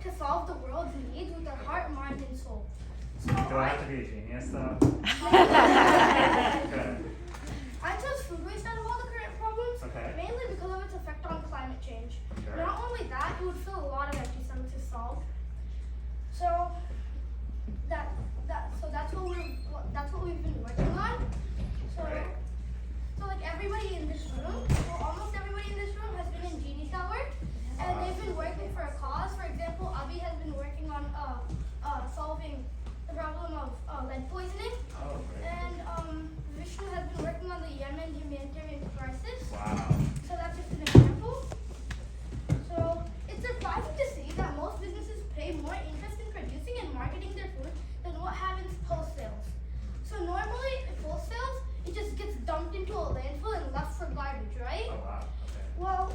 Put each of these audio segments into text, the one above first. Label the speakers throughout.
Speaker 1: to solve the world's needs with their heart, mind, and soul. So
Speaker 2: Do I have to be a genius though? Good.
Speaker 1: I chose food waste out of all the current problems,
Speaker 2: Okay.
Speaker 1: mainly because of its effect on climate change.
Speaker 2: Sure.
Speaker 1: Not only that, it would fill a lot of empty stomachs to solve. So that's what we've been working on. So
Speaker 2: Right.
Speaker 1: so like everybody in this room, well almost everybody in this room has been in Genie's Hour, and they've been working for a cause. For example, Abhi has been working on solving the problem of lead poisoning,
Speaker 2: Oh, great.
Speaker 1: and Vishnu has been working on the Yemen humanitarian crisis.
Speaker 2: Wow.
Speaker 1: So that's just an example. So it's surprising to see that most businesses pay more interest in producing and marketing their food than what happens post sales. So normally post sales, it just gets dumped into a landfill and left for garbage, right?
Speaker 2: Oh wow. Okay.
Speaker 1: Well,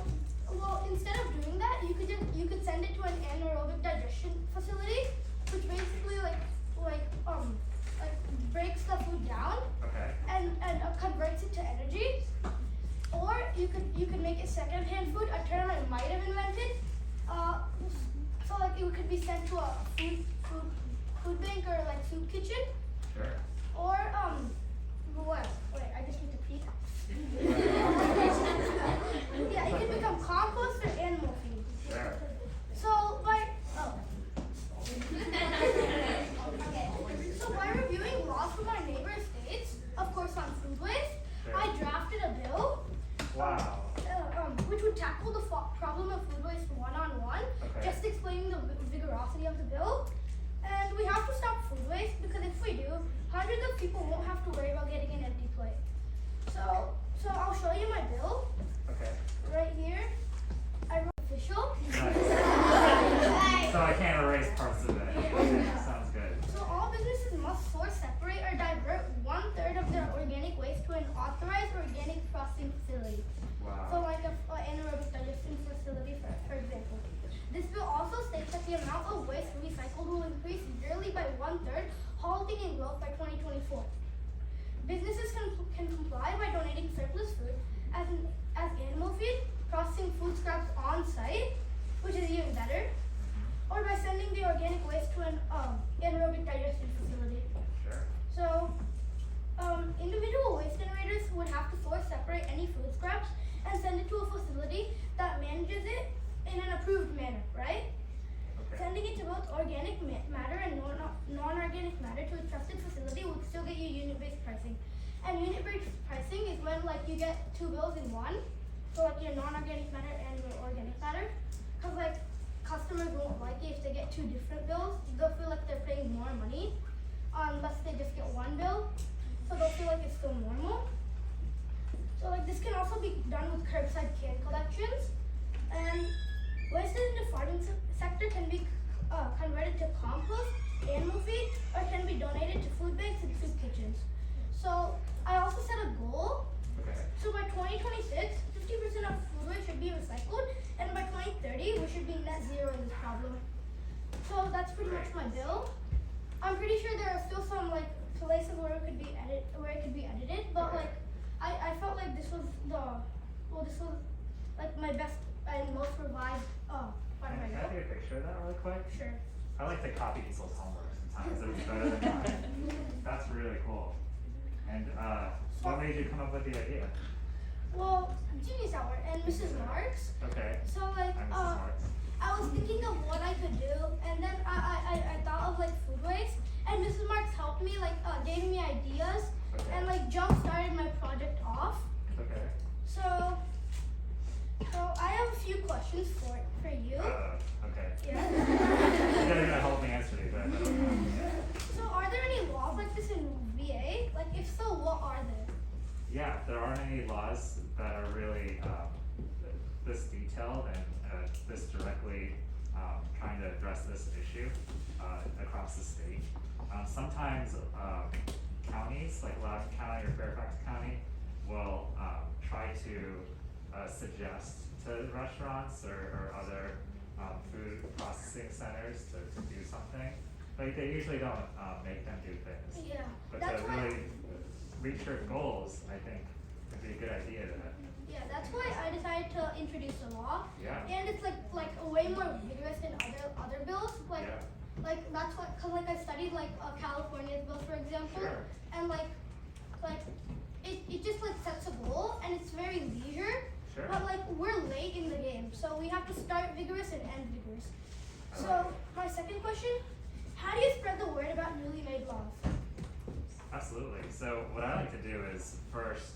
Speaker 1: instead of doing that, you could send it to an anaerobic digestion facility, which basically like breaks the food down
Speaker 2: Okay.
Speaker 1: and converts it to energy. Or you could make it secondhand food, a term I might have invented. So like it could be sent to a food bank or like soup kitchen.
Speaker 2: Sure.
Speaker 1: Or what? Wait, I just need to peek. Yeah, it can become compost or animal feed.
Speaker 2: Sure.
Speaker 1: So by reviewing laws from our neighbor states, of course on food waste,
Speaker 2: Sure.
Speaker 1: I drafted a bill.
Speaker 2: Wow.
Speaker 1: Which would tackle the problem of food waste one-on-one,
Speaker 2: Okay.
Speaker 1: just explaining the vigorosity of the bill. And we have to stop food waste because if we do, hundreds of people won't have to worry about getting an empty plate. So I'll show you my bill
Speaker 2: Okay.
Speaker 1: right here. I wrote official.
Speaker 2: Nice. So I can't erase parts of it. Okay. Sounds good.
Speaker 1: So all businesses must source, separate, or divert 1/3 of their organic waste to an authorized organic processing facility. So
Speaker 2: Wow.
Speaker 1: like an anaerobic digestion facility, for example. This bill also states that the amount of waste recycled will increase yearly by 1/3, halting in growth by 2024. Businesses can comply by donating surplus food as animal feed, processing food scraps on site, which is even better, or by sending the organic waste to an anaerobic digestion facility.
Speaker 2: Sure.
Speaker 1: So, individual waste generators would have to source, separate any food scraps and send it to a facility that manages it in an approved manner, right?
Speaker 2: Okay.
Speaker 1: Sending it to both organic matter and non-organic matter to a trusted facility would still get you unit-based pricing. And unit-based pricing is when like you get two bills in one, so like your non-organic matter and your organic matter. Cause like customers won't like it if they get two different bills. They'll feel like they're paying more money unless they just get one bill. So they'll feel like it's still normal. So like this can also be done with curbside can collections. And waste in the farming sector can be converted to compost, animal feed, or can be donated to food banks and soup kitchens. So I also set a goal.
Speaker 2: Okay.
Speaker 1: So by 2026, 50% of food waste should be recycled, and by 2030, we should be net zero in this problem. So that's pretty much my bill. I'm pretty sure there are still some like places where it could be edited, but
Speaker 2: Okay.
Speaker 1: like I felt like this was like my best and most revised part of my
Speaker 2: Can I
Speaker 1: bill.
Speaker 2: take a picture of that really quick?
Speaker 1: Sure.
Speaker 2: I like to copy people's homework sometimes. It's better than mine. That's really cool. And what made you come up with the idea?
Speaker 1: Well, Genius Hour and Mrs. Marks.
Speaker 2: Okay.
Speaker 1: So like
Speaker 2: I'm Mrs. Marks.
Speaker 1: I was thinking of what I could do, and then I thought of like food waste, and Mrs. Marks helped me, like gave me ideas,
Speaker 2: Okay.
Speaker 1: and like jump started my project off.
Speaker 2: Okay.
Speaker 1: So I have a few questions for you.
Speaker 2: Okay.
Speaker 1: Yeah.
Speaker 2: You're gonna help me answer these, right?
Speaker 1: So are there any laws like this in VA? Like if so, what are they?
Speaker 2: Yeah, there aren't any laws that are really this detailed and this directly trying to address this issue across the state. Sometimes counties, like Loudoun County or Fairfax County, will try to suggest to restaurants or other food processing centers to do something. Like they usually don't make them do things.
Speaker 1: Yeah.
Speaker 2: But
Speaker 1: That's
Speaker 2: to
Speaker 1: why.
Speaker 2: really reach your goals, I think would be a good idea to.
Speaker 1: Yeah, that's why I decided to introduce a law.
Speaker 2: Yeah.
Speaker 1: And it's like way more vigorous than other bills. Like that's what, cause like I studied like California's bill, for example,
Speaker 2: Sure.
Speaker 1: and like it just like sets a goal and it's very leisure.
Speaker 2: Sure.
Speaker 1: But like we're late in the game, so we have to start vigorous and end vigorous.
Speaker 2: I
Speaker 1: So
Speaker 2: like it.
Speaker 1: my second question: how do you spread the word about newly made laws?
Speaker 2: Absolutely. So what I like to do is first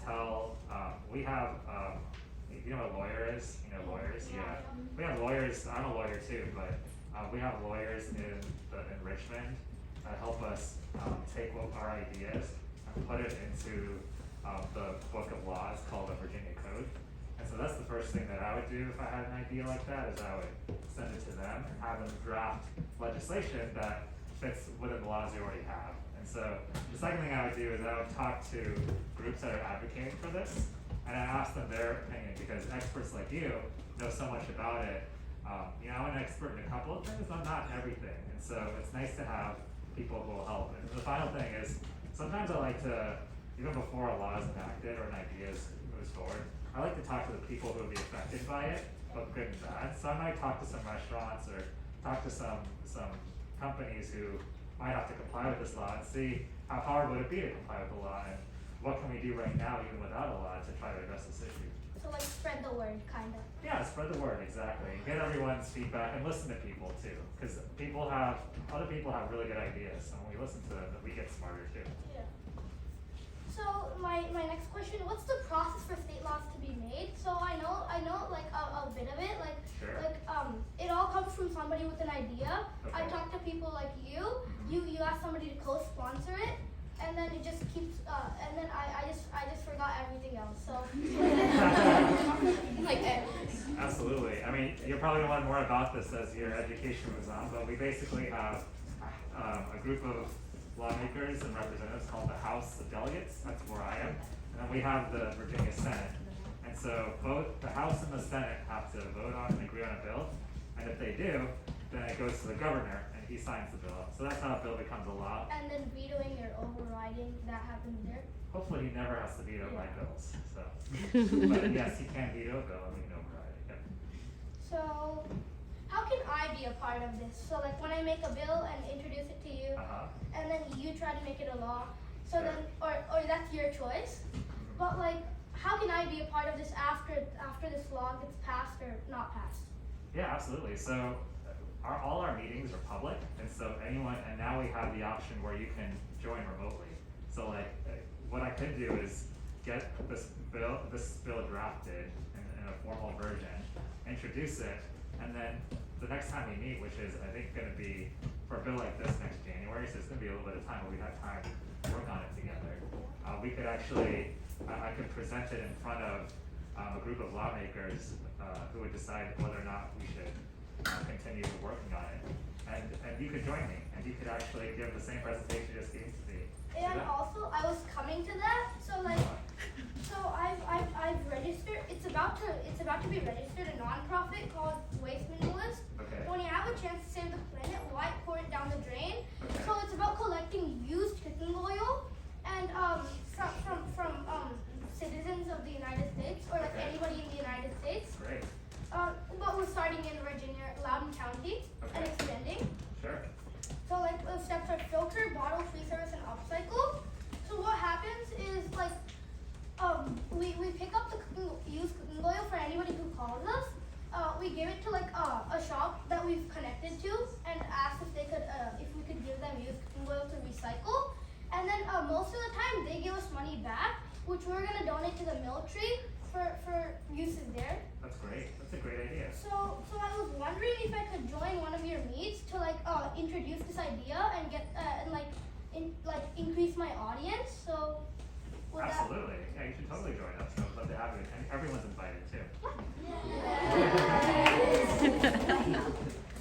Speaker 2: tell, we have, you know what a lawyer is? You know lawyers? Yeah. We have lawyers, I'm a lawyer too, but we have lawyers in Richmond that help us take our ideas and put it into the book of laws called the Virginia Code. And so that's the first thing that I would do if I had an idea like that, is I would send it to them and have them draft legislation that fits within the laws you already have. And so the second thing I would do is I would talk to groups that are advocating for this, and I ask them their opinion, because experts like you know so much about it. You know, I'm an expert in a couple of things, but not everything. And so it's nice to have people who will help. And the final thing is, sometimes I like to, even before a law is enacted or an idea moves forward, I like to talk to the people who will be affected by it, both good and bad. So I might talk to some restaurants or talk to some companies who might have to comply with this law and see how hard would it be to comply with the law, and what can we do right now even without a law to try to address this issue.
Speaker 1: So like spread the word, kind of.
Speaker 2: Yeah, spread the word, exactly. Get everyone's feedback and listen to people too, because other people have really good ideas, and when we listen to them, we get smarter too.
Speaker 1: Yeah. So my next question: what's the process for state laws to be made? So I know like a bit of it, like
Speaker 2: Sure.
Speaker 1: it all comes from somebody with an idea. I
Speaker 2: Okay.
Speaker 1: talk to people like you. You ask somebody to co-sponsor it, and then it just keeps. And then I just forgot everything else. So like
Speaker 2: Absolutely. I mean, you'll probably learn more about this as your education moves on, but we basically have a group of lawmakers and representatives called the House of Delegates. That's where I am. And then we have the Virginia Senate. And so both the House and the Senate have to vote on and agree on a bill. And if they do, then it goes to the governor and he signs the bill. So that's how a bill becomes a law.
Speaker 1: and then vetoing or overriding, that happens there.
Speaker 2: Hopefully he never has to veto my bills. So, but yes, he can veto a bill and we can override it. Yep.
Speaker 1: So, how can I be a part of this? So, like when I make a bill and introduce it to you, and then you try to make it a law. So
Speaker 2: Sure.
Speaker 1: then, or that's your choice. But like, how can I be a part of this after this law gets passed or not passed?
Speaker 2: Yeah, absolutely. So all our meetings are public, and so anyone, and now we have the option where you can join remotely. So like, what I could do is get this bill drafted in a formal version, introduce it, and then the next time we meet, which is I think going to be for a bill like this next January, so it's going to be a little bit of time, but we have time to work on it together. We could actually, I could present it in front of a group of lawmakers who would decide whether or not we should continue working on it. And you could join me, and you could actually give the same presentation you just gave to me.
Speaker 1: And also, I was coming to that. So like, so I've registered. It's about to be registered a nonprofit called Waste Minimalist.
Speaker 2: Okay.
Speaker 1: When you have a chance to save the planet, why pour it down the drain?
Speaker 2: Okay.
Speaker 1: So it's about collecting used cooking oil and from citizens of the United States or like
Speaker 2: Okay.
Speaker 1: anybody in the United States.
Speaker 2: Great.
Speaker 1: But we're starting in Virginia, Loudoun County, and
Speaker 2: Okay.
Speaker 1: extending.
Speaker 2: Sure.
Speaker 1: So like the steps are filter, bottle, free service, and upcycle. So what happens is like we pick up the used cooking oil for anybody who calls us. We give it to like a shop that we've connected to and ask if they could if we could give them used cooking oil to recycle. And then most of the time they give us money back, which we're gonna donate to the military for uses there.
Speaker 2: That's great. That's a great idea.
Speaker 1: So I was wondering if I could join one of your meets to like introduce this idea and get and like increase my audience. So would
Speaker 2: Absolutely. Yeah, you should totally join us. I'd love to have you. And everyone's invited too.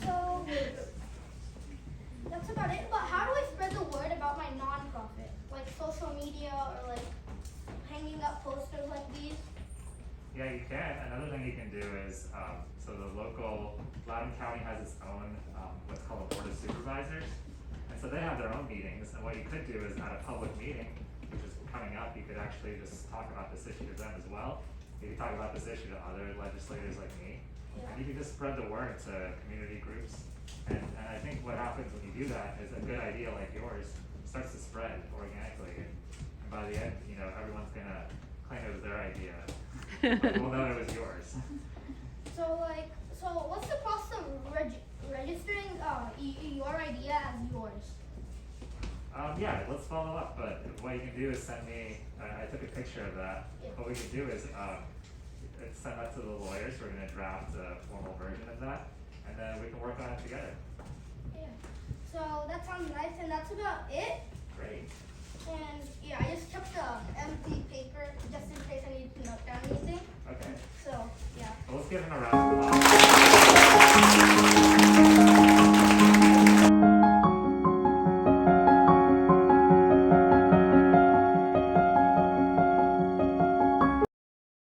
Speaker 1: So that's about it. But how do I spread the word about my nonprofit? Like social media or like hanging up posters like these?
Speaker 2: Yeah, you can. Another thing you can do is, so the local, Loudoun County has its own, what's called a board of supervisors. And so they have their own meetings, and what you could do is at a public meeting, which is coming up, you could actually just talk about this issue to them as well. You could talk about this issue to other legislators like me.
Speaker 1: Yeah.
Speaker 2: And you can just spread the word to community groups. And I think what happens when you do that is a good idea like yours starts to spread organically. And by the end, you know, everyone's gonna claim it was their idea. But we'll know it was yours.
Speaker 1: So what's the process of registering your idea as yours?
Speaker 2: Yeah, let's follow up, but what you can do is send me, I took a picture of that.
Speaker 1: Yeah.
Speaker 2: What we can do is send that to the lawyers. We're gonna draft a formal version of that, and then we can work on it together.
Speaker 1: Yeah. So that sounds nice, and that's about it.
Speaker 2: Great.
Speaker 1: And yeah, I just kept the empty paper just in case I need to note down anything.
Speaker 2: Okay.
Speaker 1: So yeah.
Speaker 2: Well, let's give him a round of applause.